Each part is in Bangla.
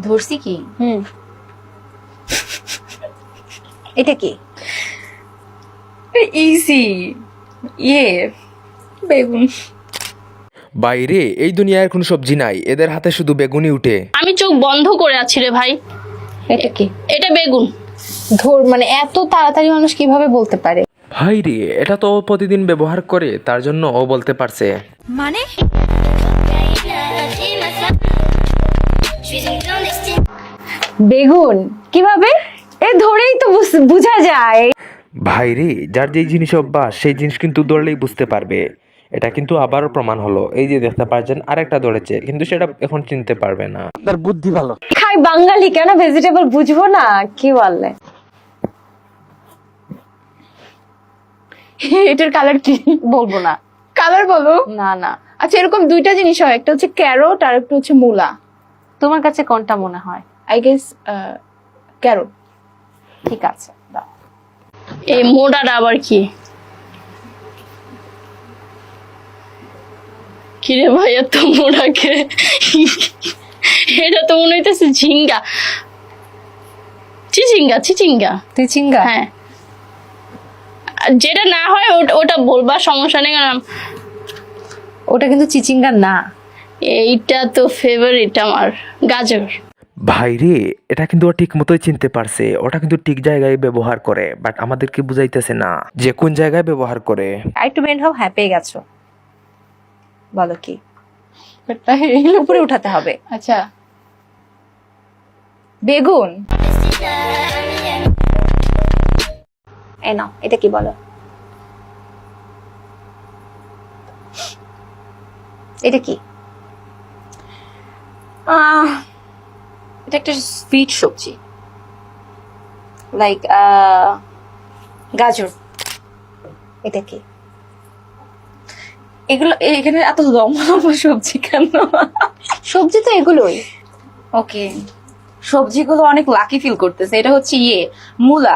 ধরছি কি? এটা কি? ইজি। বেগুন। বাইরে এই দুনিয়ার কোনো সবজি নাই, এদের হাতে শুধু বেগুনই উঠে। আমি চোখ বন্ধ করে আছি রে ভাই। এটা কি? এটা বেগুন। মানে এত তাড়াতাড়ি মানুষ কিভাবে বলতে পারে? ভাই রে, এটা তো ও প্রতিদিন ব্যবহার করে, তার জন্য ও বলতে পারছে। মানে বেগুন কিভাবে? এ ধরেই তো বোঝা যায়। ভাই রে, যার যেই জিনিস অভ্যাস সেই জিনিস কিন্তু দৌড়লেই বুঝতে পারবে। এটা কিন্তু আবারও প্রমাণ হলো, এই যে দেখতে পাচ্ছেন আরেকটা দৌড়েছে, কিন্তু সেটা এখন চিনতে পারবে না। তার বুদ্ধি ভালো। খাই বাঙালি, কেন ভেজিটেবল বুঝবো না? কি বললে? এটার কালার কি? বলবো না। কালার বলো। না না, আচ্ছা, এরকম দুইটা জিনিস হয়, একটা হচ্ছে ক্যারোট আর একটা হচ্ছে মূলা। তোমার কাছে কোনটা মনে হয়? I guess carrot. ঠিক আছে, দাও। এই মোটাটা আবার কি? কিরে ভাই, এত মোটাকে? এটা তো মনে হইতেছে ঝিঙ্গা। চিচিঙ্গা। তুই চিঙ্গা? হ্যাঁ, যেটা না হয় ওটা বলবা, সমস্যা নেই। ওটা কিন্তু চিচিঙ্গা না। এইটা তো ফেভারিট আমার, গাজর। ভাই রে, এটা কিন্তু ও ঠিক মতোই চিনতে পারছে, ওটা কিন্তু ঠিক জায়গায় ব্যবহার করে, বাট আমাদেরকে বুঝাইতেছে না যে কোন জায়গায় ব্যবহার করে। আরেকটু বেন্ড হও। হ্যাঁ, পেয়ে গেছো। বলো কি? এগুলো উপরে উঠাতে হবে। আচ্ছা, বেগুন। এই নাও, এটা কি বলো? এটা কি? এটা একটা সুইট সবজি। লাইক গাজর। এটা কি? এগুলো এখানে এত লম্বা লম্বা সবজি কেন? সবজি তো এগুলোই। ওকে, সবজিগুলো অনেক লাকি ফিল করতেছে। এটা হচ্ছে মূলা।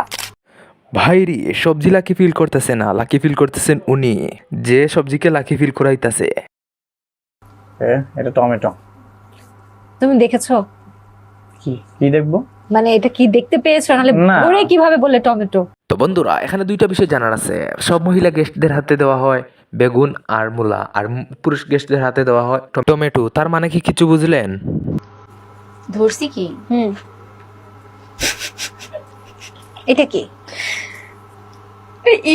ভাই রে, সবজি লাকি ফিল করতেছে না, লাকি ফিল করতেছেন উনি, যে সবজিকে লাকি ফিল করাইতেছে। এটা টমেটো। তুমি দেখেছো? কি দেখবো? মানে এটা কি দেখতে পেয়েছো? নাহলে না। ধরে কিভাবে বললে টমেটো? তো বন্ধুরা, এখানে দুইটা বিষয় জানার আছে। সব মহিলা গেস্টদের হাতে দেওয়া হয় বেগুন আর মূলা, আর পুরুষ গেস্টদের হাতে দেওয়া হয় টমেটো। তার মানে কি কিছু বুঝলেন? ধরছি কি? এটা কি?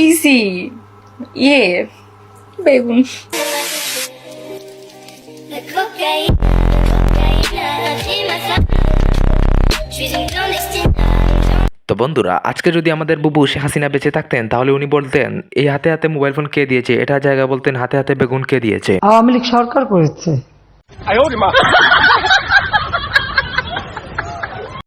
ইজি। বেগুন। তো বন্ধুরা, আজকে যদি আমাদের বুবু শেখ হাসিনা বেঁচে থাকতেন, তাহলে উনি বলতেন এই হাতে হাতে মোবাইল ফোন কে দিয়েছে, এটা জায়গা বলতেন হাতে হাতে বেগুন কে দিয়েছে। আওয়ামী লীগ সরকার করেছে।